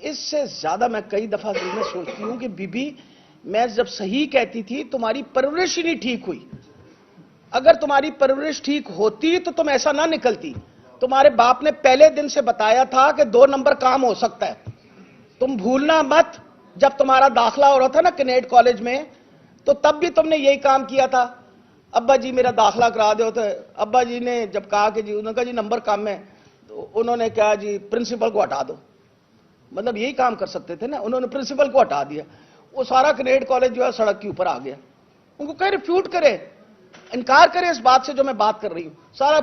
اس سے زیادہ میں کئی دفعہ دل میں سوچتی ہوں کہ بی بی میں جب صحیح کہتی تھی تمہاری پرورش ہی نہیں ٹھیک ہوئی. اگر تمہاری پرورش ٹھیک ہوتی تو تم ایسا نہ نکلتی. تمہارے باپ نے پہلے دن سے بتایا تھا کہ 2 نمبر کام ہو سکتا ہے. تم بھولنا مت، جب تمہارا داخلہ ہو رہا تھا نا کینیڈ کالج میں، تو تب بھی تم نے یہی کام کیا تھا. ابا جی میرا داخلہ کرا دو. تو ابا جی نے جب کہا کہ جی، انہوں نے کہا جی نمبر کم ہے، تو انہوں نے کہا جی پرنسپل کو ہٹا دو. مطلب یہی کام کر سکتے تھے نا. انہوں نے پرنسپل کو ہٹا دیا. وہ سارا کینیڈ کالج جو ہے سڑک کے اوپر آ گیا. ان کو کہے ریفیوٹ کرے، انکار کرے اس بات سے جو میں بات کر رہی ہوں. سارا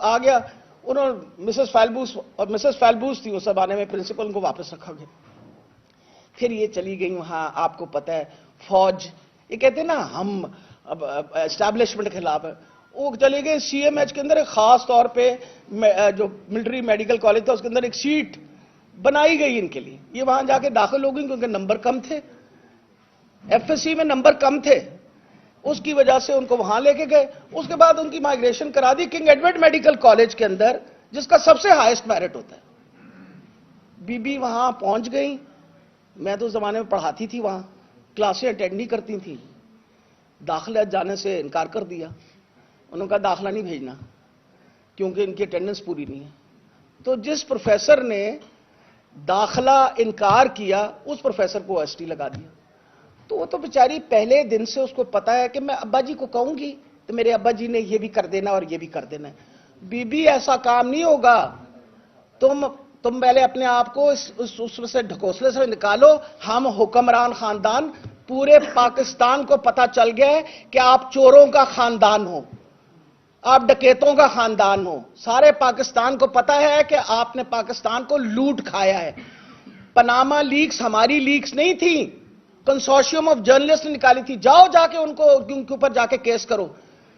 آ گیا. انہوں مسز فیلبوس، اور مسز فیلبوس تھی اس زمانے میں پرنسپل، ان کو واپس رکھا گیا. پھر یہ چلی گئی وہاں. آپ کو پتہ ہے فوج، یہ کہتے ہیں نا ہم اسٹیبلشمنٹ کے خلاف ہے، وہ چلے گئے سی ایم ایچ کے اندر. ایک خاص طور پہ جو ملٹری میڈیکل کالج تھا اس کے اندر ایک سیٹ بنائی گئی ان کے لیے. یہ وہاں جا کے داخل ہو گئی کیونکہ نمبر کم تھے، ایف ایس سی میں نمبر کم تھے، اس کی وجہ سے ان کو وہاں لے کے گئے. اس کے بعد ان کی مائگریشن کرا the king Edward medical college کے اندر، جس کا سب سے ہائیسٹ میرٹ ہوتا ہے. بی بی وہاں پہنچ گئی. میں تو اس زمانے میں پڑھاتی تھی وہاں، کلاسیں اٹینڈ نہیں کرتی تھیں. داخلہ جانے سے انکار کر دیا. انہوں نے کہا داخلہ نہیں بھیجنا کیونکہ ان کی اٹینڈنس پوری نہیں ہے. تو جس پروفیسر نے داخلہ انکار کیا اس پروفیسر کو ایس ٹی لگا دیا. تو وہ تو بیچاری پہلے دن سے اس کو پتا ہے کہ میں ابا جی کو کہوں گی تو میرے ابا جی نے یہ بھی کر دینا اور یہ بھی کر دینا. بی بی ایسا کام نہیں ہوگا. تم پہلے اپنے آپ کو اس سے ڈھکوسلے سے نکالو. ہم حکمران خاندان، پورے پاکستان کو پتا چل گیا ہے کہ آپ چوروں کا خاندان ہو، آپ ڈکیتوں کا خاندان ہو. سارے پاکستان کو پتا ہے کہ آپ نے پاکستان کو لوٹ کھایا ہے. پاناما لیکس ہماری لیکس نہیں تھی، کنسورشیم آف جرنلسٹ نے نکالی تھی. جاؤ جا کے ان کے اوپر جا کے کیس کرو.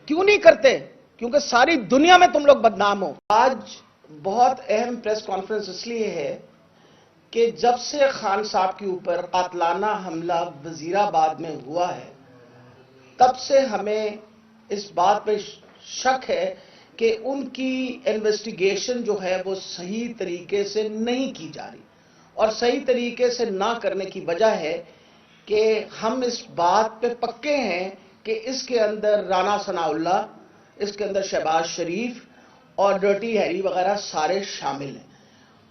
کیوں نہیں کرتے؟ کیونکہ ساری دنیا میں تم لوگ بدنام ہو. آج بہت اہم پریس کانفرنس اس لیے ہے کہ جب سے خان صاحب کے اوپر قاتلانہ حملہ وزیر آباد میں ہوا ہے، تب سے ہمیں اس بات پہ شک ہے کہ ان کی انویسٹیگیشن جو ہے وہ صحیح طریقے سے نہیں کی جا رہی. اور صحیح طریقے سے نہ کرنے کی وجہ ہے کہ ہم اس بات پہ پکے ہیں کہ اس کے اندر رانا ثناء اللہ، اس کے اندر شہباز شریف اور ڈرٹی ہیری وغیرہ سارے شامل ہیں.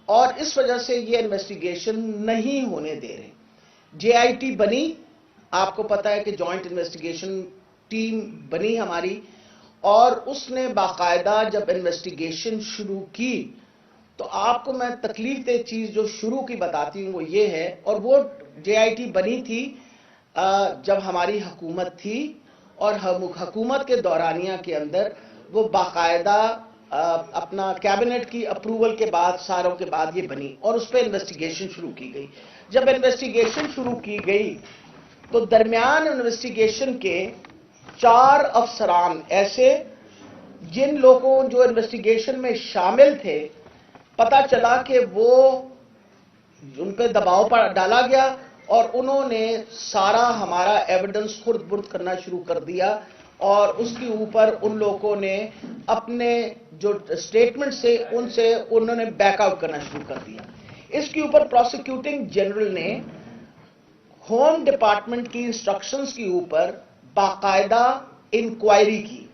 اور اس وجہ سے یہ انویسٹیگیشن نہیں ہونے دے رہے. جے آئی ٹی بنی، آپ کو پتا ہے کہ جوائنٹ انویسٹیگیشن ٹیم بنی ہماری، اور اس نے باقاعدہ جب انویسٹیگیشن شروع کی تو آپ کو میں تکلیف دہ چیز جو شروع کی بتاتی ہوں وہ یہ ہے. اور وہ جے آئی ٹی بنی تھی جب ہماری حکومت تھی، اور حکومت کے دورانیہ کے اندر وہ باقاعدہ اپنا کیبنٹ کی اپروول کے بعد، ساروں کے بعد یہ بنی، اور اس پہ انویسٹیگیشن شروع کی گئی. جب انویسٹیگیشن شروع کی گئی تو درمیان انویسٹیگیشن کے 4 افسران ایسے جن لوگوں جو انویسٹیگیشن میں شامل تھے، پتا چلا کہ وہ ان پہ دباؤ پر ڈالا گیا اور انہوں نے سارا ہمارا ایویڈنس خرد برد کرنا شروع کر دیا. اور اس کے اوپر ان لوگوں نے اپنے جو سٹیٹمنٹ سے انہوں نے بیک آؤٹ کرنا شروع کر دیا. اس کے اوپر پروسیکیوٹنگ جنرل نے ہوم ڈپارٹمنٹ کی انسٹرکشنز کے اوپر باقاعدہ انکوائری کی.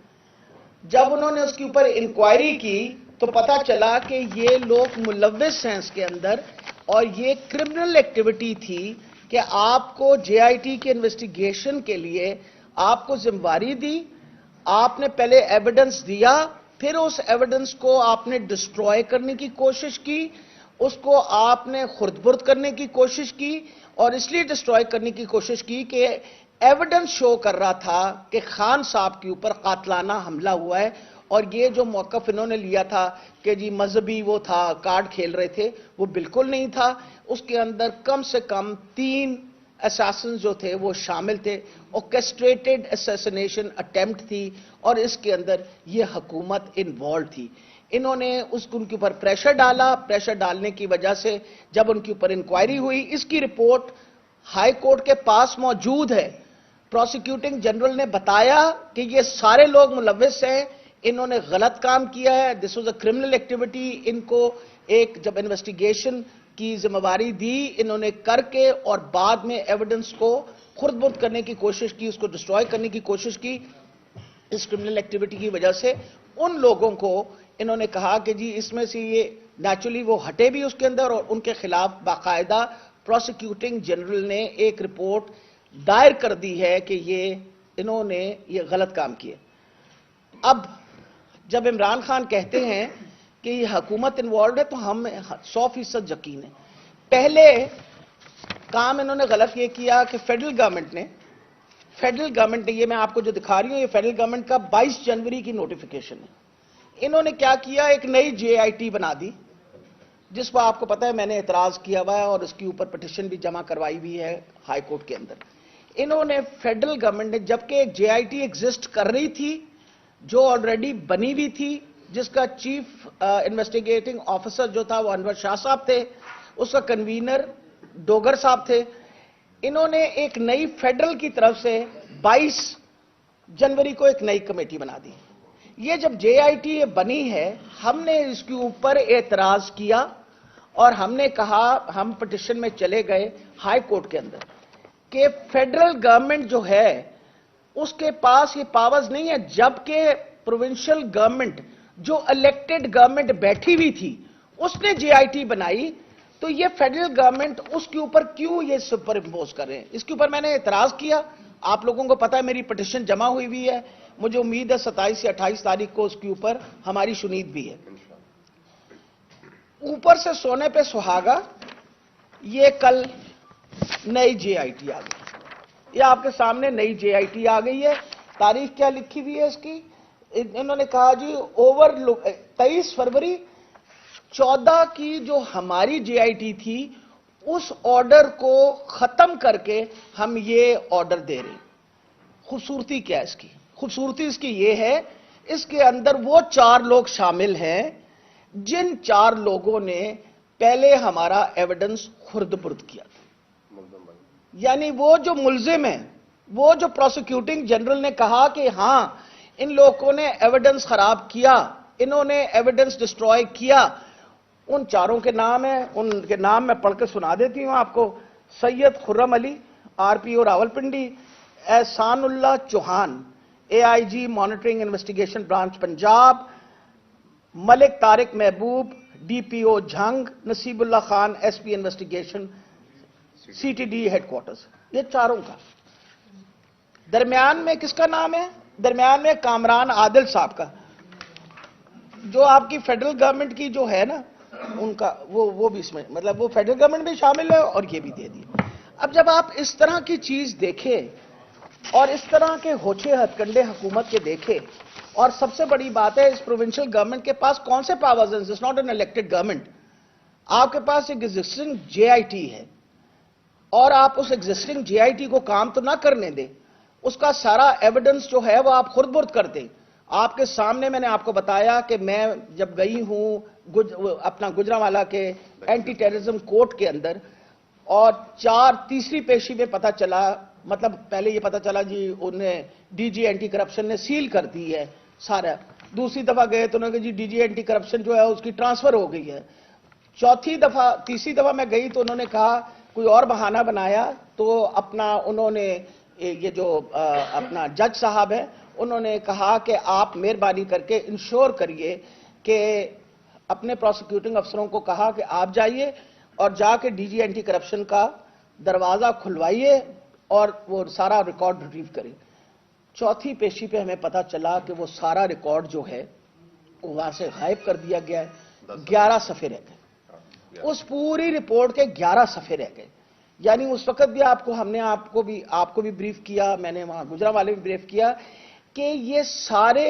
جب انہوں نے اس کے اوپر انکوائری کی تو پتا چلا کہ یہ لوگ ملوث ہیں اس کے اندر، اور یہ کرمنل ایکٹیویٹی تھی کہ آپ کو جے آئی ٹی کے انویسٹیگیشن کے لیے آپ کو ذمہ داری دی. آپ نے پہلے ایویڈنس دیا، پھر اس ایویڈنس کو آپ نے ڈسٹروائے کرنے کی کوشش کی، اس کو آپ نے خرد برد کرنے کی کوشش کی. اور اس لیے ڈسٹروائے کرنے کی کوشش کی کہ ایویڈنس شو کر رہا تھا کہ خان صاحب کے اوپر قاتلانہ حملہ ہوا ہے. اور یہ جو موقف انہوں نے لیا تھا کہ جی مذہبی وہ تھا، کارڈ کھیل رہے تھے، وہ بالکل نہیں تھا. اس کے اندر کم سے کم 3 اساسن جو تھے وہ شامل تھے. اوکیسٹریٹڈ اسیسینیشن اٹیمپٹ تھی، اور اس کے اندر یہ حکومت انوالو تھی. انہوں نے ان کے اوپر پریشر ڈالا. پریشر ڈالنے کی وجہ سے جب ان کے اوپر انکوائری ہوئی، اس کی رپورٹ ہائی کورٹ کے پاس موجود ہے. پروسیکیوٹنگ جنرل نے بتایا کہ یہ سارے لوگ ملوث ہیں، انہوں نے غلط کام کیا ہے، this was a criminal activity. ان کو ایک جب انویسٹیگیشن کی ذمہ داری دی انہوں نے کر کے اور بعد میں ایویڈنس کو خرد برد کرنے کی کوشش کی, اس کو ڈسٹروائے کرنے کی کوشش کی. اس کرمنل ایکٹیویٹی کی وجہ سے ان لوگوں کو انہوں نے کہا کہ جی اس میں سے یہ نیچرلی وہ ہٹے بھی اس کے اندر, اور ان کے خلاف باقاعدہ پروسیکیوٹنگ جنرل نے ایک رپورٹ دائر کر دی ہے کہ انہوں نے یہ غلط کام کیے. اب جب عمران خان کہتے ہیں کہ یہ حکومت انوالوڈ ہے تو ہم 100% یقین ہے. پہلے کام انہوں نے غلط یہ کیا کہ فیڈرل گورنمنٹ نے یہ میں آپ کو جو دکھا رہی ہوں, یہ فیڈرل گورنمنٹ کا 22 جنوری کی نوٹیفیکیشن ہے. انہوں نے کیا کیا, ایک نئی JIT بنا دی, جس پر آپ کو پتا ہے میں نے اعتراض کیا ہوا ہے اور اس کے اوپر پٹیشن بھی جمع کروائی ہوئی ہے ہائی کورٹ کے اندر. انہوں نے فیڈرل گورنمنٹ نے, جبکہ ایک JIT ایگزسٹ کر رہی تھی جو آلریڈی بنی ہوئی تھی, جس کا چیف انویسٹیگیٹنگ آفیسر جو تھا وہ انور شاہ صاحب تھے, اس کا کنوینر ڈوگر صاحب تھے. انہوں نے ایک نئی فیڈرل کی طرف سے 22 جنوری کو ایک نئی کمیٹی بنا دی. یہ جب JIT بنی ہے, ہم نے اس کے اوپر اعتراض کیا اور ہم نے کہا, ہم پٹیشن میں چلے گئے ہائی کورٹ کے اندر کہ فیڈرل گورنمنٹ جو ہے اس کے پاس یہ پاورز نہیں ہے, جبکہ پروونشل گورنمنٹ جو الیکٹڈ گورنمنٹ بیٹھی ہوئی تھی اس نے JIT بنائی, تو یہ فیڈرل گورنمنٹ اس کے اوپر کیوں یہ سپر امپوز کر رہے ہیں. اس کے اوپر میں نے اعتراض کیا. آپ لوگوں کو پتا ہے میری پٹیشن جمع ہوئی ہے, مجھے امید ہے 27 یا 28 تاریخ کو اس کے اوپر ہماری سنید بھی ہے. اوپر سے سونے پہ سہاگا, یہ کل نئی JIT آ گئی. یہ آپ کے سامنے نئی JIT آ گئی ہے. تاریخ کیا لکھی ہوئی ہے اس کی, انہوں نے کہا جی 23 فروری 14 کی جو ہماری JIT تھی اس آرڈر کو ختم کر کے ہم یہ آرڈر دے رہے ہیں. خوبصورتی کیا ہے اس کی, خوبصورتی اس کی یہ ہے, اس کے اندر وہ 4 لوگ شامل ہیں جن 4 لوگوں نے پہلے ہمارا ایویڈنس خرد برد کیا تھا. یعنی وہ جو ملزم ہیں, وہ جو پروسیکیوٹنگ جنرل نے کہا کہ ہاں ان لوگوں نے ایویڈنس خراب کیا, انہوں نے ایویڈنس ڈسٹروائے کیا, ان 4 کے نام ہیں. ان کے نام میں پڑھ کے سنا دیتی ہوں آپ کو. Syed Khurram Ali RPO Rawalpindi, Ehsan Ullah Chauhan AIG monitoring investigation branch Punjab, Malik Tariq Mehboob DPO Jhang, Naseeb Ullah Khan SP investigation CTD headquarters. یہ 4 کا. درمیان میں کس کا نام ہے, درمیان میں کامران عادل صاحب کا, جو آپ کی فیڈرل گورنمنٹ کی جو ہے نا ان کا, وہ بھی اس میں, مطلب وہ فیڈرل گورنمنٹ بھی شامل ہے اور یہ بھی دے دی. اب جب آپ اس طرح کی چیز دیکھیں اور اس طرح کے ہوچے ہتھ کنڈے حکومت کے دیکھیں, اور سب سے بڑی بات ہے اس پروونشل گورنمنٹ کے پاس کون سے پاورز ہیں, it's not an elected government. آپ کے پاس ایک ایگزسٹنگ JIT ہے اور آپ اس ایگزسٹنگ JIT کو کام تو نہ کرنے دیں, اس کا سارا ایویڈنس جو ہے وہ آپ خرد برد کر دیں. آپ کے سامنے میں نے آپ کو بتایا کہ میں جب گئی ہوں اپنا گجرانوالہ کے اینٹی ٹیررزم کورٹ کے اندر, اور تیسری پیشی میں پتہ چلا, مطلب پہلے یہ پتہ چلا جی انہیں DG اینٹی کرپشن نے سیل کر دی ہے سارا. دوسری دفعہ گئے تو انہوں نے کہا جی DG اینٹی کرپشن جو ہے اس کی ٹرانسفر ہو گئی ہے. تیسری دفعہ میں گئی تو انہوں نے کہا کوئی اور بہانہ بنایا, تو اپنا انہوں نے یہ جو اپنا جج صاحب ہے انہوں نے کہا کہ آپ مہربانی کر کے انشور کریے کہ اپنے پروسیکیوٹنگ افسروں کو کہا کہ آپ جائیے اور جا کے DG اینٹی کرپشن کا دروازہ کھلوائیے اور وہ سارا ریکارڈ ریٹریو کریں. چوتھی پیشی پہ ہمیں پتا چلا کہ وہ سارا ریکارڈ جو ہے وہ وہاں سے غائب کر دیا گیا ہے. 11 صفحے رہ گئے, اس پوری رپورٹ کے 11 صفحے رہ گئے. یعنی اس وقت بھی ہم نے آپ کو بھی بریف کیا, میں نے وہاں گجرانوالے بھی بریف کیا کہ یہ سارے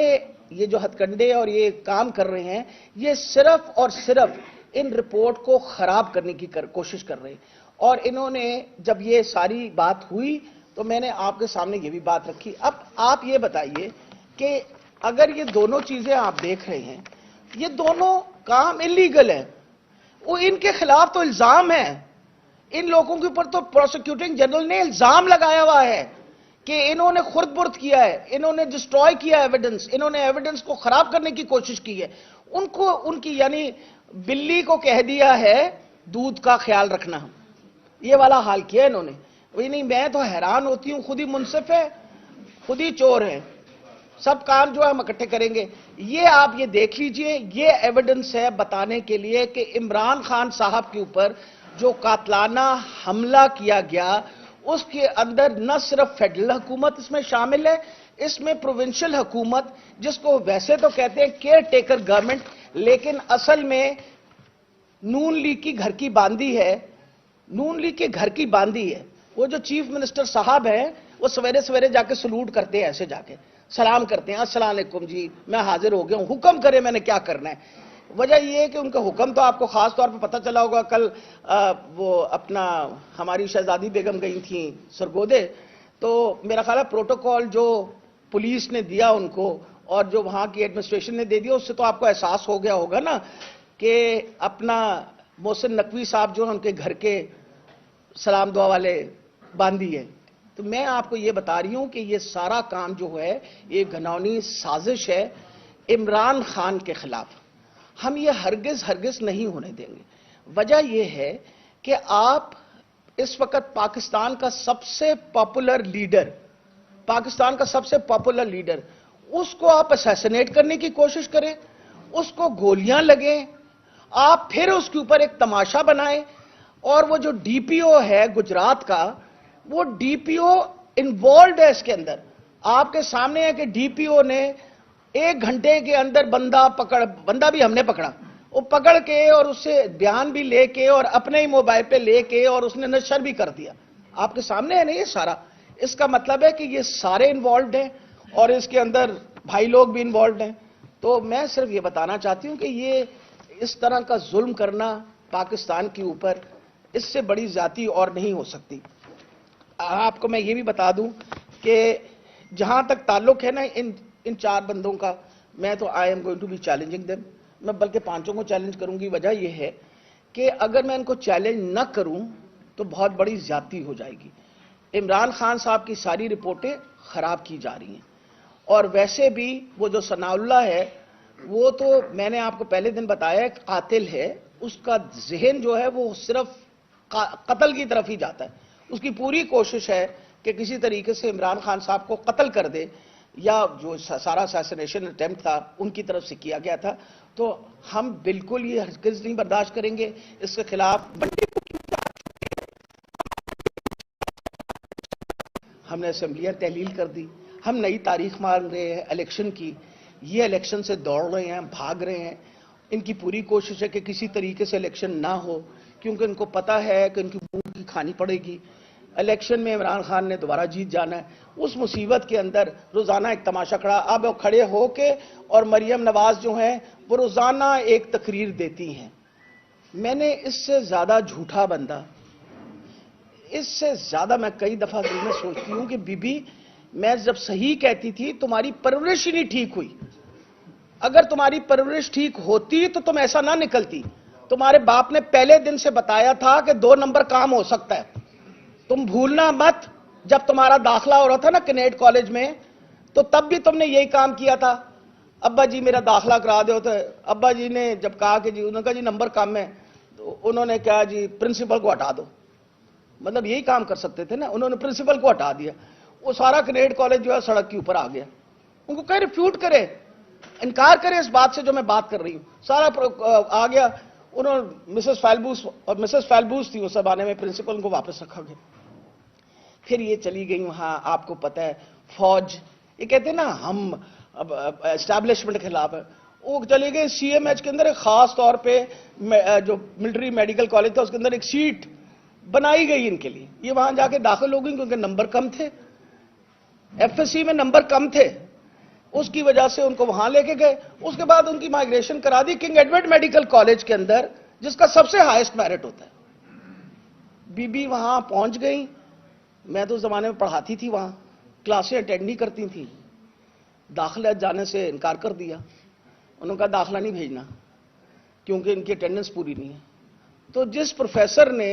یہ جو ہتھ کنڈے اور یہ کام کر رہے ہیں یہ صرف اور صرف ان رپورٹ کو خراب کرنے کی کوشش کر رہے ہیں. اور انہوں نے جب یہ ساری بات ہوئی تو میں نے آپ کے سامنے یہ بھی بات رکھی. اب آپ یہ بتائیے کہ اگر یہ دونوں چیزیں آپ دیکھ رہے ہیں, یہ دونوں کام انلیگل ہیں, وہ ان کے خلاف تو الزام ہے, ان لوگوں کے اوپر تو پروسیکیوٹنگ جنرل نے الزام لگایا ہوا ہے کہ انہوں نے خرد برد کیا ہے, انہوں نے ڈسٹروائے کیا ایویڈنس, انہوں نے ایویڈنس کو خراب کرنے کی کوشش کی ہے. ان کی یعنی بلی کو کہہ دیا ہے دودھ کا خیال رکھنا، یہ والا حال کیا انہوں نے. وہی نہیں، میں تو حیران ہوتی ہوں، خود ہی منصف ہے، خود ہی چور ہے، سب کام جو ہے ہم اکٹھے کریں گے. یہ آپ یہ دیکھ لیجئے، یہ ایویڈنس ہے بتانے کے لیے کہ عمران خان صاحب کے اوپر جو قاتلانہ حملہ کیا گیا، اس کے اندر نہ صرف فیڈرل حکومت اس میں شامل ہے، اس میں پروونشل حکومت، جس کو ویسے تو کہتے ہیں کیئر ٹیکر گورنمنٹ، لیکن اصل میں نون لیگ کی گھر کی باندھی ہے، نون لیگ کے گھر کی باندھی ہے. وہ جو چیف منسٹر صاحب ہیں، وہ سویرے سویرے جا کے سلوٹ کرتے ہیں، ایسے جا کے سلام کرتے ہیں، السلام علیکم جی میں حاضر ہو گیا ہوں، حکم کرے میں نے کیا کرنا ہے. وجہ یہ ہے کہ ان کا حکم تو آپ کو خاص طور پہ پتہ چلا ہوگا، کل وہ اپنا ہماری شہزادی بیگم گئی تھیں سرگودے، تو میرا خیال ہے پروٹوکول جو پولیس نے دیا ان کو اور جو وہاں کی ایڈمنسٹریشن نے دے دیا، اس سے تو آپ کو احساس ہو گیا ہوگا نا کہ اپنا محسن نقوی صاحب جو ہیں ان کے گھر کے سلام دعا والے باندھی ہیں. تو میں آپ کو یہ بتا رہی ہوں کہ یہ سارا کام جو ہے یہ گھناؤنی سازش ہے عمران خان کے خلاف. ہم یہ ہرگز نہیں ہونے دیں گے. وجہ یہ ہے کہ آپ اس وقت پاکستان کا سب سے پاپولر لیڈر، پاکستان کا سب سے پاپولر لیڈر، اس کو آپ اسیسنیٹ کرنے کی کوشش کریں، اس کو گولیاں لگیں، آپ پھر اس کے اوپر ایک تماشا بنائیں. اور وہ جو ڈی پی او ہے گجرات کا، وہ ڈی پی او انوالوڈ ہے اس کے اندر. آپ کے سامنے ہے کہ ڈی پی او نے 1 گھنٹے کے اندر بندہ بھی ہم نے پکڑا، وہ پکڑ کے اور اس سے بیان بھی لے کے اور اپنے ہی موبائل پہ لے کے اور اس نے نشر بھی کر دیا. آپ کے سامنے ہے نا یہ سارا. اس کا مطلب ہے کہ یہ سارے انوالوڈ ہیں اور اس کے اندر بھائی لوگ بھی انوالوڈ ہیں. تو میں صرف یہ بتانا چاہتی ہوں کہ یہ اس طرح کا ظلم کرنا پاکستان کے اوپر، اس سے بڑی زیادتی اور نہیں ہو سکتی. آپ کو میں یہ بھی بتا دوں کہ جہاں تک تعلق ہے نا ان 4 بندوں کا، میں تو I am going to be challenging them. میں بلکہ 5 کو چیلنج کروں گی. وجہ یہ ہے کہ اگر میں ان کو چیلنج نہ کروں تو بہت بڑی زیادتی ہو جائے گی. عمران خان صاحب کی ساری رپورٹیں خراب کی جا رہی ہیں، اور ویسے بھی وہ جو ثناء اللہ ہے، وہ تو میں نے آپ کو پہلے دن بتایا ایک قاتل ہے. اس کا ذہن جو ہے وہ صرف قتل کی طرف ہی جاتا ہے. اس کی پوری کوشش ہے کہ کسی طریقے سے عمران خان صاحب کو قتل کر دے، یا جو سارا اسیسنیشن اٹیمپٹ تھا ان کی طرف سے کیا گیا تھا. تو ہم بالکل یہ ہرگز نہیں برداشت کریں گے. اس کے خلاف ہم نے اسمبلیاں تحلیل کر دی. ہم نئی تاریخ مان رہے ہیں الیکشن کی. یہ الیکشن سے دوڑ رہے ہیں، بھاگ رہے ہیں. ان کی پوری کوشش ہے کہ کسی طریقے سے الیکشن نہ ہو، کیونکہ ان کو پتا ہے کہ ان کی منہ کی کھانی پڑے گی. الیکشن میں عمران خان نے دوبارہ جیت جانا ہے. اس مصیبت کے اندر روزانہ ایک تماشا کھڑا. اب وہ کھڑے ہو کے اور مریم نواز جو ہیں وہ روزانہ ایک تقریر دیتی ہیں. میں نے اس سے زیادہ جھوٹا بندہ، اس سے زیادہ میں کئی دفعہ دل میں سوچتی ہوں کہ بی بی میں جب صحیح کہتی تھی تمہاری پرورش ہی نہیں ٹھیک ہوئی. اگر تمہاری پرورش ٹھیک ہوتی تو تم ایسا نہ نکلتی. تمہارے باپ نے پہلے دن سے بتایا تھا کہ 2 نمبر کام ہو سکتا ہے. تم بھولنا مت، جب تمہارا داخلہ ہو رہا تھا نا کینیڈ کالج میں، تو تب بھی تم نے یہی کام کیا تھا. ابا جی میرا داخلہ کرا دو. تو ابا جی نے جب کہا کہ جی، انہوں نے کہا جی نمبر کم ہے، تو انہوں نے کہا جی پرنسپل کو ہٹا دو. مطلب یہی کام کر سکتے تھے نا. انہوں نے پرنسپل کو ہٹا دیا. وہ سارا کینیڈ کالج جو ہے سڑک کے اوپر آ گیا. ان کو کہے ریفیوٹ کرے، انکار کرے اس بات سے جو میں بات کر رہی ہوں. سارا آ گیا. انہوں مسز فیلبوس، اور مسز فیلبوس تھی اس زمانے میں پرنسپل، ان کو واپس رکھا گیا. پھر یہ چلی گئی وہاں. آپ کو پتہ ہے فوج، یہ کہتے ہیں نا ہم اسٹیبلشمنٹ کے خلاف ہے، وہ چلے گئے سی ایم ایچ کے اندر. ایک خاص طور پہ جو ملٹری میڈیکل کالج تھا اس کے اندر ایک سیٹ بنائی گئی ان کے لیے. یہ وہاں جا کے داخل ہو گئی کیونکہ نمبر کم تھے، ایف ایس سی میں نمبر کم تھے. اس کی وجہ سے ان کو وہاں لے کے گئے. اس کے بعد ان کی مائگریشن کرا the king Edward medical college کے اندر، جس کا سب سے ہائیسٹ میرٹ ہوتا ہے. بی بی وہاں پہنچ گئی. میں تو اس زمانے میں پڑھاتی تھی وہاں، کلاسیں اٹینڈ نہیں کرتی تھیں. داخلہ جانے سے انکار کر دیا. انہوں نے کہا داخلہ نہیں بھیجنا کیونکہ ان کی اٹینڈنس پوری نہیں ہے. تو جس پروفیسر نے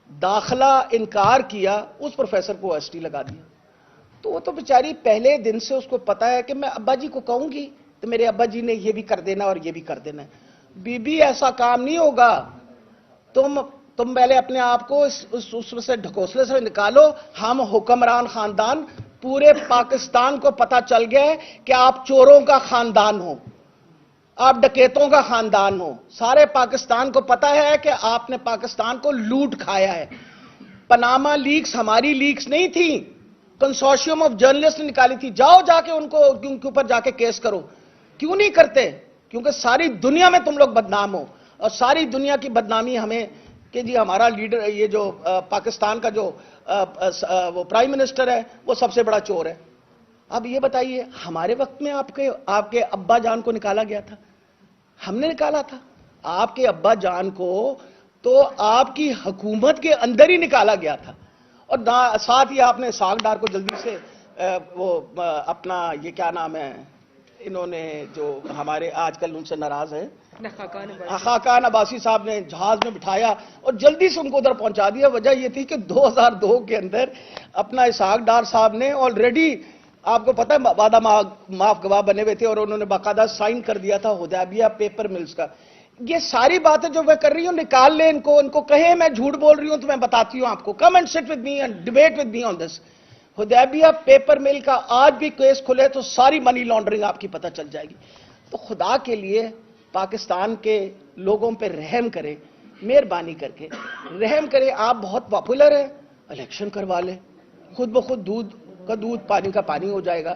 داخلہ انکار کیا اس پروفیسر کو ایس ٹی لگا دیا. تو وہ تو بیچاری پہلے دن سے اس کو پتا ہے کہ میں ابا جی کو کہوں گی تو میرے ابا جی نے یہ بھی کر دینا اور یہ بھی کر دینا. بی بی ایسا کام نہیں ہوگا. تم پہلے اپنے آپ کو اس سے ڈھکوسلے سے نکالو. ہم حکمران خاندان پورے پاکستان کو پتا چل گیا ہے کہ آپ چوروں کا خاندان ہو, آپ ڈکیتوں کا خاندان ہو. سارے پاکستان کو پتا ہے کہ آپ نے پاکستان کو لوٹ کھایا ہے. پاناما لیکس ہماری لیکس نہیں تھی, کنسورشیم آف جرنلسٹ نے نکالی تھی. جاؤ جا کے ان کے اوپر جا کے کیس کرو. کیوں نہیں کرتے؟ کیونکہ ساری دنیا میں تم لوگ بدنام ہو, اور ساری دنیا کی بدنامی ہمیں کہ جی ہمارا لیڈر, یہ جو پاکستان کا جو وہ پرائم منسٹر ہے وہ سب سے بڑا چور ہے. اب یہ بتائیے, ہمارے وقت میں آپ کے ابا جان کو نکالا گیا تھا, ہم نے نکالا تھا آپ کے ابا جان کو, تو آپ کی حکومت کے اندر ہی نکالا گیا تھا. اور ساتھ ہی آپ نے اسحاق ڈار کو جلدی سے وہ اپنا یہ کیا نام ہے, انہوں نے جو ہمارے آج کل ان سے ناراض ہے, خاقان عباسی صاحب نے جہاز میں بٹھایا اور جلدی سے ان کو ادھر پہنچا دیا. وجہ یہ تھی کہ 2002 کے اندر اپنا اسحاق ڈار صاحب نے آلریڈی, آپ کو پتہ ہے, وعدہ معاف گواہ بنے ہوئے تھے اور انہوں نے باقاعدہ سائن کر دیا تھا حدیبیہ پیپر ملز کا. یہ ساری باتیں جو میں کر رہی ہوں, نکال لیں ان کو کہیں میں جھوٹ بول رہی ہوں تو میں بتاتی ہوں آپ کو. Come and sit with me and debate with me on this. Hudaibiya paper mill کا آج بھی کیس کھلے تو ساری منی لانڈرنگ آپ کی پتہ چل جائے گی. تو خدا کے لیے پاکستان کے لوگوں پہ رحم کریں, مہربانی کر کے رحم کریں. آپ بہت پاپولر ہیں, الیکشن کروا لیں, خود بخود دودھ کا دودھ پانی کا پانی ہو جائے گا.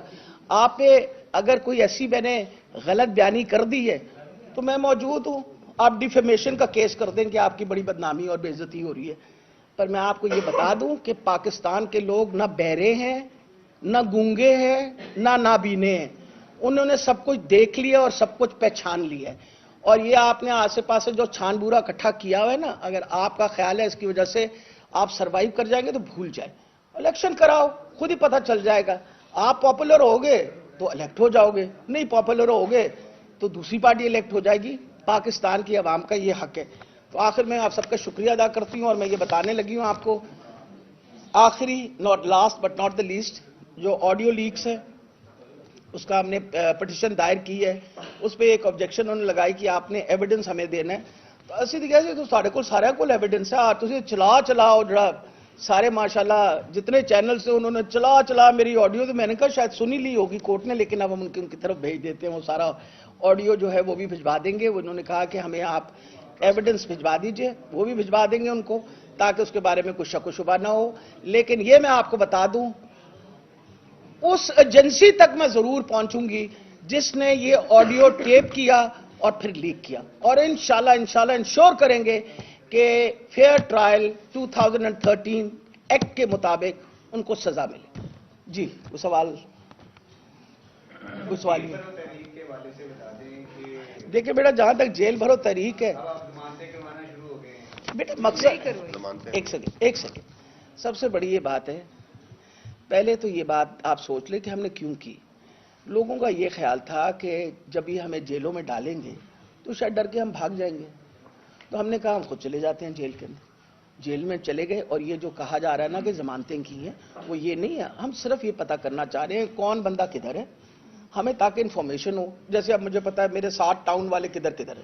آپ پہ اگر کوئی ایسی میں نے غلط بیانی کر دی ہے تو میں موجود ہوں. آپ ڈیفیمیشن کا کیس کر دیں کہ آپ کی بڑی بدنامی اور بے عزتی ہو رہی ہے. پر میں آپ کو یہ بتا دوں کہ پاکستان کے لوگ نہ بہرے ہیں, نہ گونگے ہیں, نہ نابینے ہیں. انہوں نے سب کچھ دیکھ لیا اور سب کچھ پہچان لیا ہے. اور یہ آپ نے آسے پاسے جو چھان بورا اکٹھا کیا ہوا ہے نا, اگر آپ کا خیال ہے اس کی وجہ سے آپ سروائیو کر جائیں گے تو بھول جائیں. الیکشن کراؤ, خود ہی پتہ چل جائے گا. آپ پاپولر ہوگے تو الیکٹ ہو جاؤ گے, نہیں پاپولر ہوگے تو دوسری پارٹی الیکٹ ہو جائے گی. پاکستان کی عوام کا یہ حق ہے. تو آخر میں آپ سب کا شکریہ ادا کرتی ہوں, اور میں یہ بتانے لگی ہوں آپ کو, آخری not last but not the least, جو آڈیو لیکس ہے اس کا ہم نے پٹیشن دائر کی ہے. اس پہ ایک آبجیکشن انہوں نے لگائی کہ آپ نے ایویڈنس ہمیں دینا ہے. تو اسی طریقے سے سارے کو ایویڈنس ہے. تسی چلاؤ جڑا سارے ماشاءاللہ جتنے چینل سے انہوں نے چلا میری آڈیو, تو میں نے کہا شاید سنی لی ہوگی کورٹ نے, لیکن اب ہم ان کی طرف بھیج دیتے ہیں. وہ سارا آڈیو جو ہے وہ بھی بھجوا دیں گے. انہوں نے کہا کہ ہمیں آپ ایویڈنس بھجوا دیجئے, وہ بھی بھجوا دیں گے ان کو, تاکہ اس کے بارے میں کچھ شک و شبہ نہ ہو. لیکن یہ میں آپ کو بتا دوں, اس ایجنسی تک میں ضرور پہنچوں گی جس نے یہ آڈیو ٹیپ کیا اور پھر لیک کیا, اور انشاءاللہ انشور کریں گے کہ فیئر ٹرائل 2013 ایکٹ کے مطابق ان کو سزا ملے. جی وہ سوال ہی دیکھیں بیٹا, جہاں تک جیل بھرو تحریک ہے بیٹا, مقصد ایک سیکنڈ سب سے بڑی یہ بات ہے, پہلے تو یہ بات آپ سوچ لیں کہ ہم نے کیوں کی. لوگوں کا یہ خیال تھا کہ جب یہ ہمیں جیلوں میں ڈالیں گے تو شاید ڈر کے ہم بھاگ جائیں گے. تو ہم نے کہا ہم خود چلے جاتے ہیں جیل کے اندر. جیل میں چلے گئے, اور یہ جو کہا جا رہا ہے نا کہ ضمانتیں کی ہیں, وہ یہ نہیں ہے. ہم صرف یہ پتہ کرنا چاہ رہے ہیں کون بندہ کدھر ہے, ہمیں تاکہ انفارمیشن ہو. جیسے اب مجھے پتا ہے میرے 7 ٹاؤن والے کدھر ہیں,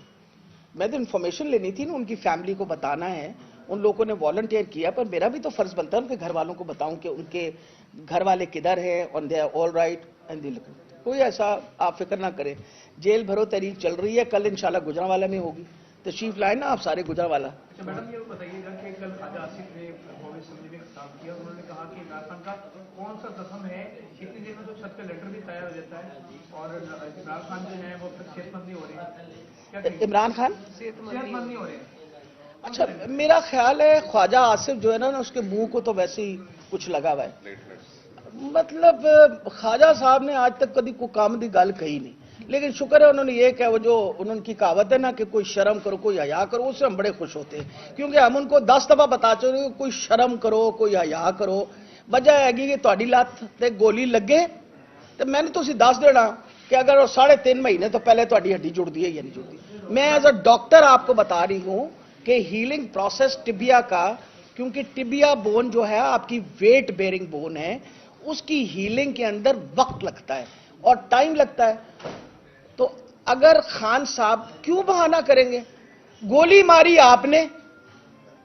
میں تو انفارمیشن لینی تھی نا, ان کی فیملی کو بتانا ہے. ان لوگوں نے والنٹیئر کیا, پر میرا بھی تو فرض بنتا ہے ان کے گھر والوں کو بتاؤں کہ ان کے گھر والے کدھر ہیں, اور they are all right and they look. کوئی ایسا آپ فکر نہ کریں. جیل بھرو تحریک چل رہی ہے, کل انشاءاللہ گجرانوالہ میں ہوگی. تشریف لائیں نا آپ سارے گجرانوالہ. اچھا میڈم, یہ بتائیے گا کہ کل خواجہ آصف نے قومی اسمبلی میں خطاب کیا, انہوں نے کہا کہ عمران خان کا کون سا زخم ہے, اتنی دیر میں تو چھت پہ لیٹر بھی تیار ہو جاتا ہے, اور عمران خان جو ہے وہ صحت مند نہیں ہو رہے. عمران خان صحت مند نہیں ہو رہے. اچھا, میرا خیال ہے خواجہ آصف جو ہے نا, اس کے منہ کو تو ویسے ہی کچھ لگا ہوا ہے. مطلب خواجہ صاحب نے آج تک کبھی کوئی کام دی گل کہی نہیں, لیکن شکر ہے انہوں نے یہ کہ وہ جو انہوں کی کہاوت ہے نا کہ کوئی شرم کرو کوئی حیا کرو, اس سے ہم بڑے خوش ہوتے ہیں, کیونکہ ہم ان کو 10 دفعہ بتا چکے ہیں کوئی شرم کرو کوئی حیا کرو. وجہ ہے کہ تہاڈی لت تے گولی لگے تو میں نے تسی دس دینا کہ اگر وہ 3.5 مہینے تو پہلے تہاڈی ہڈی جڑتی ہے یا نہیں جڑتی. میں ایز اے ڈاکٹر آپ کو بتا رہی ہوں کہ ہیلنگ پروسیس ٹبیا کا, کیونکہ ٹبیا بون جو ہے آپ کی ویٹ بیئرنگ بون ہے, اس کی ہیلنگ کے اندر وقت لگتا ہے اور ٹائم لگتا ہے. تو اگر خان صاحب کیوں بہانہ کریں گے, گولی ماری آپ نے,